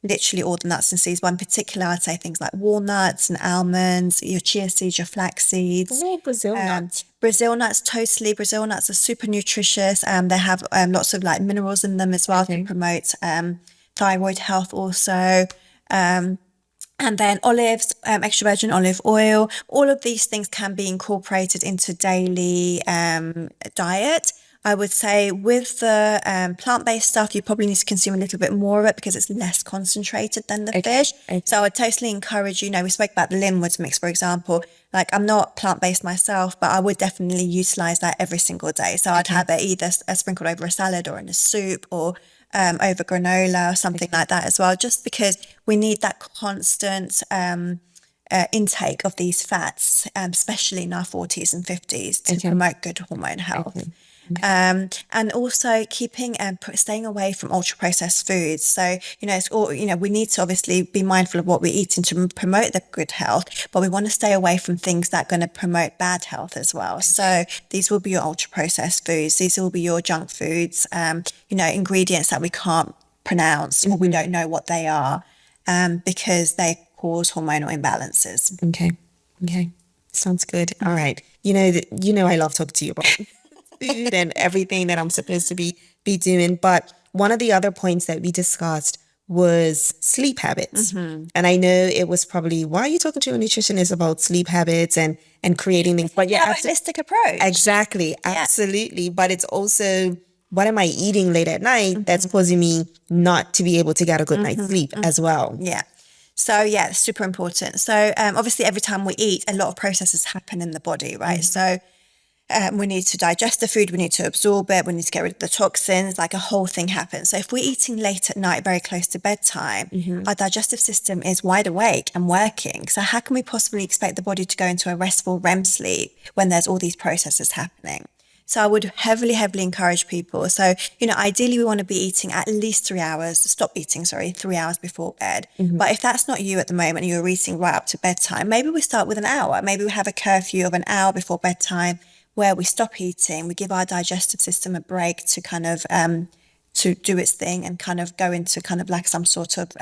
literally all the nuts and seeds. One particular, I'd say things like walnuts and almonds, your chia seeds, your flax seeds. Brazil nuts. Brazil nuts, totally. Brazil nuts are super nutritious. They have lots of like minerals in them as well to promote thyroid health also. And then olives, extra virgin olive oil, all of these things can be incorporated into daily diet. I would say with the plant-based stuff, you probably need to consume a little bit more of it because it's less concentrated than the fish. So I would totally encourage, we spoke about the linwoods mix, for example. Like I'm not plant-based myself, but I would definitely utilize that every single day. So I'd have it either sprinkled over a salad or in a soup or over granola or something like that as well, just because we need that constant intake of these fats, especially in our 40s and 50s to promote good hormone health. And also keeping and staying away from ultra processed foods. So, it's all, we need to obviously be mindful of what we're eating to promote the good health, but we want to stay away from things that are going to promote bad health as well. So these will be your ultra processed foods. These will be your junk foods, ingredients that we can't pronounce or we don't know what they are, because they cause hormonal imbalances. Okay. Sounds good. All right. I love talking to you about food and everything that I'm supposed to be doing. But one of the other points that we discussed was sleep habits. And I know it was probably, why are you talking to a nutritionist about sleep habits and creating things? But yeah, holistic approach. Exactly. Absolutely. But it's also, what am I eating late at night that's causing me not to be able to get a good night's sleep as well? Yeah. So it's super important. So obviously every time we eat, a lot of processes happen in the body, right? So we need to digest the food, we need to absorb it, we need to get rid of the toxins, like a whole thing happens. So if we're eating late at night, very close to bedtime, our digestive system is wide awake and working. So how can we possibly expect the body to go into a restful REM sleep when there's all these processes happening? So I would heavily encourage people. So, ideally we want to be eating at least 3 hours, 3 hours before bed. But if that's not you at the moment, and you're eating right up to bedtime, maybe we start with an hour. Maybe we have a curfew of an hour before bedtime where we stop eating, we give our digestive system a break to kind of to do its thing and kind of go into kind of like some sort of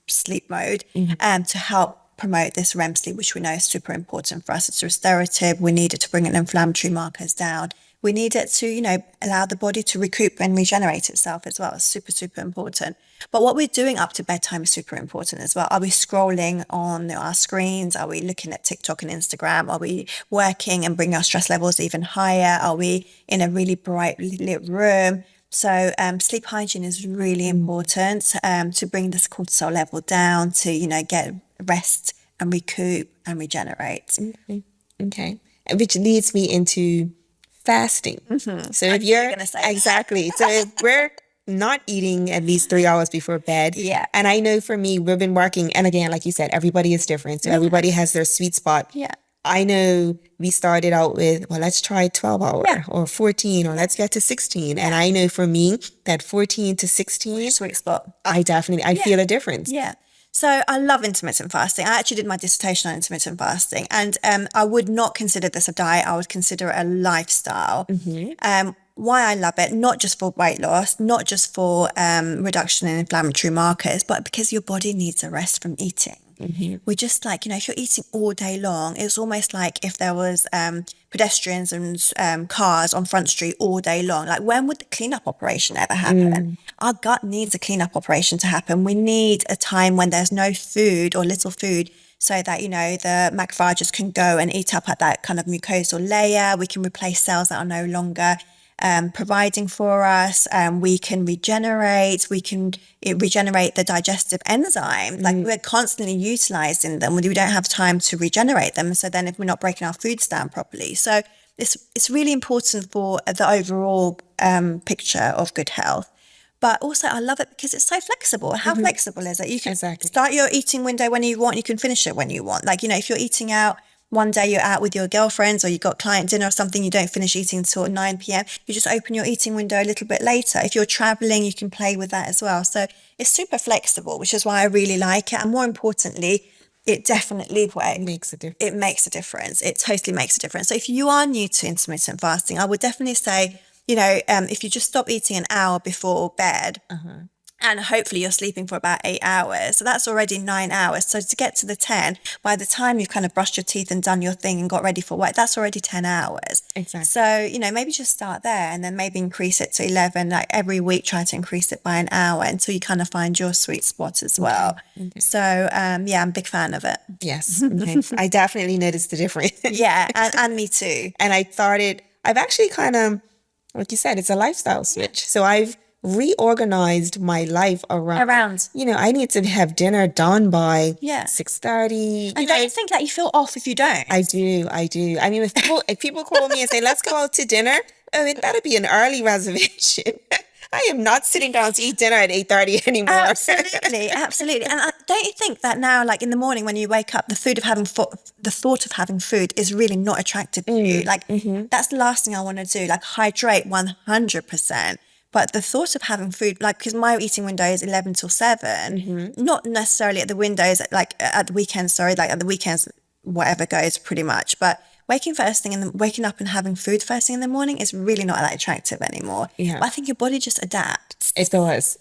sleep mode, to help promote this REM sleep, which we know is super important for us. It's restorative. We need it to bring inflammatory markers down. We need it to, allow the body to recoup and regenerate itself as well. It's super important. But what we're doing up to bedtime is super important as well. Are we scrolling on our screens? Are we looking at TikTok and Instagram? Are we working and bringing our stress levels even higher? Are we in a really bright lit room? So sleep hygiene is really important, to bring this cortisol level down, to, get rest and recoup and regenerate. Okay. Which leads me into fasting. So if you're going to say exactly, so if we're not eating at least 3 hours before bed, and I know for me, we've been working, and again, like you said, everybody is different, so everybody has their sweet spot. I know we started out with, well, let's try 12 hour or 14, or let's get to 16. And I know for me that 14 to 16, sweet spot. I feel a difference. So I love intermittent fasting. I actually did my dissertation on intermittent fasting, and I would not consider this a diet. I would consider it a lifestyle. Why I love it, not just for weight loss, not just for reduction in inflammatory markers, but because your body needs a rest from eating. We just like, if you're eating all day long, it's almost like if there was pedestrians and cars on Front Street all day long. Like, when would the cleanup operation ever happen? Our gut needs a cleanup operation to happen. We need a time when there's no food or little food, so that, the macrophages can go and eat up at that kind of mucosal layer. We can replace cells that are no longer providing for us. We can regenerate. We can regenerate the digestive enzyme. Like, we're constantly utilizing them. We don't have time to regenerate them. So then if we're not breaking our foods down properly. So it's really important for the overall picture of good health. But also, I love it because it's so flexible. How flexible is it? You can start your eating window when you want. You can finish it when you want. Like, if you're eating out, one day you're out with your girlfriends or you got client dinner or something, you don't finish eating until 9 p.m. You just open your eating window a little bit later. If you're traveling, you can play with that as well. So it's super flexible, which is why I really like it. And more importantly, it definitely makes a difference. It makes a difference. It totally makes a difference. So if you are new to intermittent fasting, I would definitely say, if you just stop eating an hour before bed, and hopefully you're sleeping for about 8 hours. So that's already 9 hours. So to get to the 10, by the time you've kind of brushed your teeth and done your thing and got ready for work, that's already 10 hours. Exactly. So, maybe just start there and then maybe increase it to 11, like every week, try to increase it by an hour until you kind of find your sweet spot as well. Okay. So, I'm a big fan of it. Yes. Okay. I definitely noticed the difference. Yeah. And me too. And I've actually kind of, like you said, it's a lifestyle switch. So I've reorganized my life around, I need to have dinner done by 6:30. And don't you think that you feel off if you don't? I do. I mean, if people call me and say, let's go out to dinner, it better be an early reservation. I am not sitting down to eat dinner at 8:30 anymore. Absolutely. And don't you think that now, like in the morning when you wake up, the thought of having food is really not attractive to you? Like, that's the last thing I want to do. Like, hydrate 100%. But the thought of having food, like, because my eating window is 11 till 7, not necessarily at the windows, like at the weekends, whatever goes pretty much. But waking up and having food first thing in the morning is really not that attractive anymore. Yeah. But I think your body just adapts. It does.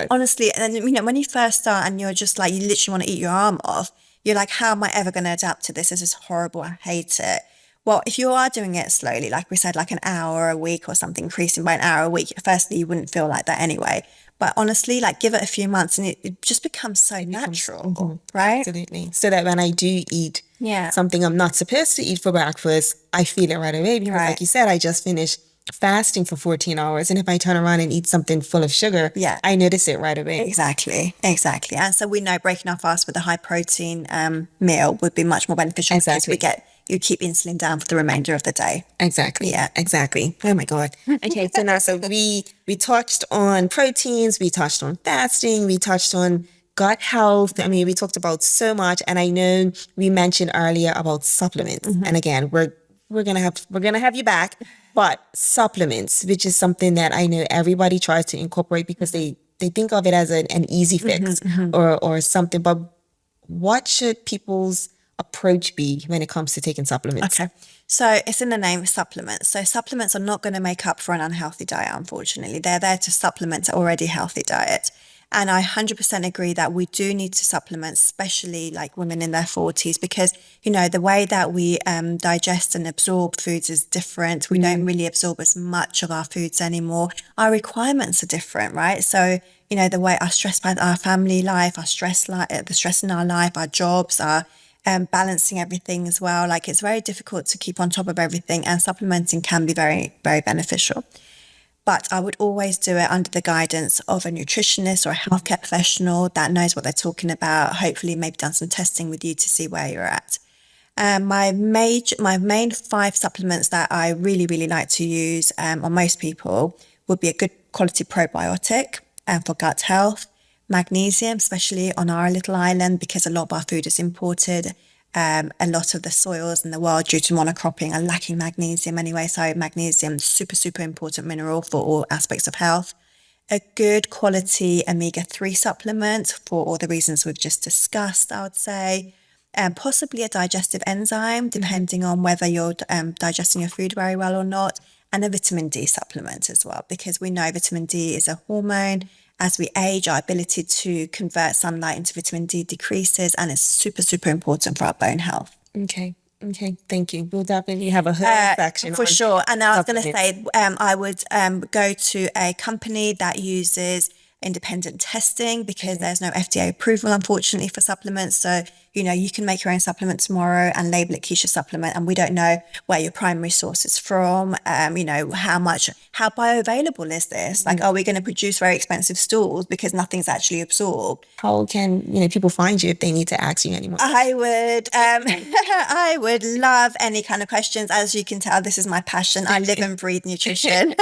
Honestly, when you first start and you're just like, you literally want to eat your arm off, you're like, how am I ever going to adapt to this? This is horrible. I hate it. Well, if you are doing it slowly, like we said, like an hour a week or something, increasing by an hour a week, firstly, you wouldn't feel like that anyway. But honestly, like, give it a few months and it just becomes so natural, right? Absolutely. So that when I do eat something I'm not supposed to eat for breakfast, I feel it right away. Because like you said, I just finished fasting for 14 hours. And if I turn around and eat something full of sugar, I notice it right away. Exactly. And so we know breaking our fast with a high protein meal would be much more beneficial. Exactly. Because you keep insulin down for the remainder of the day. Exactly. Yeah. Exactly. Oh my God. Okay. So now, we touched on proteins, we touched on fasting, we touched on gut health. I mean, we talked about so much, and I know we mentioned earlier about supplements. And again, we're gonna have you back, but supplements, which is something that I know everybody tries to incorporate because they think of it as an easy fix or something. But what should people's approach be when it comes to taking supplements? Okay. So it's in the name, supplements. So supplements are not going to make up for an unhealthy diet, unfortunately. They're there to supplement an already healthy diet. And I 100% agree that we do need to supplement, especially like women in their 40s, because, the way that we digest and absorb foods is different. We don't really absorb as much of our foods anymore. Our requirements are different, right? So, the way our stress, our family life, the stress in our life, our jobs, our balancing everything as well. Like, it's very difficult to keep on top of everything, and supplementing can be very, very beneficial. But I would always do it under the guidance of a nutritionist or a healthcare professional that knows what they're talking about, hopefully maybe done some testing with you to see where you're at. My main 5 supplements that I really, really like to use on most people would be a good quality probiotic for gut health, magnesium, especially on our little island, because a lot of our food is imported. A lot of the soils in the world, due to monocropping, are lacking magnesium anyway. So magnesium, super, super important mineral for all aspects of health. A good quality omega-3 supplement for all the reasons we've just discussed, I would say. Possibly a digestive enzyme, depending on whether you're digesting your food very well or not. And a vitamin D supplement as well, because we know vitamin D is a hormone as we age, our ability to convert sunlight into vitamin D decreases, and it's super, super important for our bone health. Okay. Thank you. We'll definitely have a whole section for sure. And I was going to supplements. say, I would go to a company that uses independent testing, because there's no FDA approval, unfortunately, for supplements. So, you can make your own supplement tomorrow and label it Kisha supplement, and we don't know where your primary source is from. How bioavailable is this? Like, are we going to produce very expensive stools because nothing's actually absorbed? How can people find you if they need to ask you anymore? I would I would love any kind of questions. As you can tell, this is my passion. I live and breathe nutrition.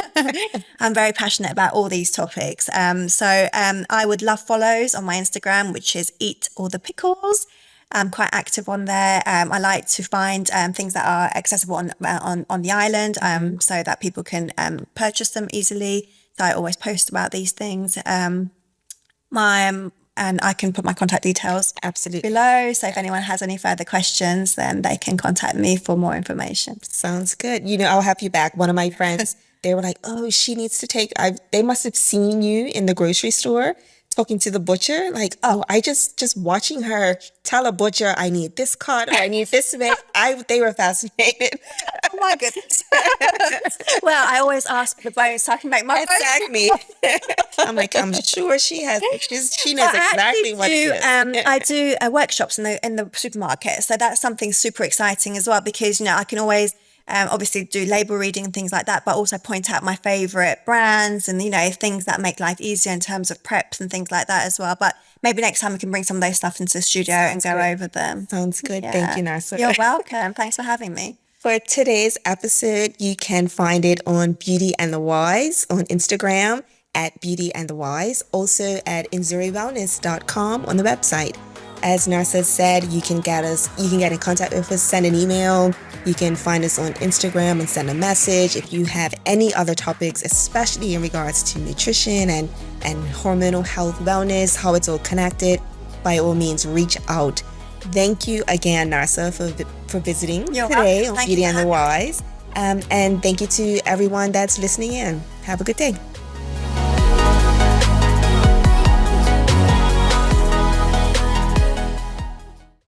I'm very passionate about all these topics. So I would love follows on my Instagram, which is Eat All the Pickles. I'm quite active on there. I like to find things that are accessible on the island, so that people can purchase them easily. So I always post about these things. And I can put my contact details Absolutely below. So if anyone has any further questions, then they can contact me for more information. Sounds good. I'll have you back. One of my friends, they were like, "Oh, she needs to take." They must have seen you in the grocery store talking to the butcher. Like, oh, I just watching her tell a butcher, "I need this cut or I need this milk." They were fascinated. Oh my goodness. Well, I always ask for the bones so I can make my Exactly. I'm like, I'm sure she knows exactly what it is. I do workshops in the supermarket, so that's something super exciting as well, because I can always obviously do label reading and things like that, but also point out my favorite brands and things that make life easier in terms of preps and things like that as well. But maybe next time we can bring some of those stuff into the studio and go over them. Sounds good. Thank you, Nerseh. You're welcome. Thanks for having me. For today's episode, you can find it on Beauty and the Wise on Instagram at Beauty and the Wise, also at inzuriwellness.com on the website. As Nerseh said, you can get in contact with us, send an email. You can find us on Instagram and send a message. If you have any other topics, especially in regards to nutrition and hormonal health, wellness, how it's all connected, by all means, reach out. Thank you again, Nerseh, for visiting today on Beauty and the Wise. And thank you to everyone that's listening in. Have a good day.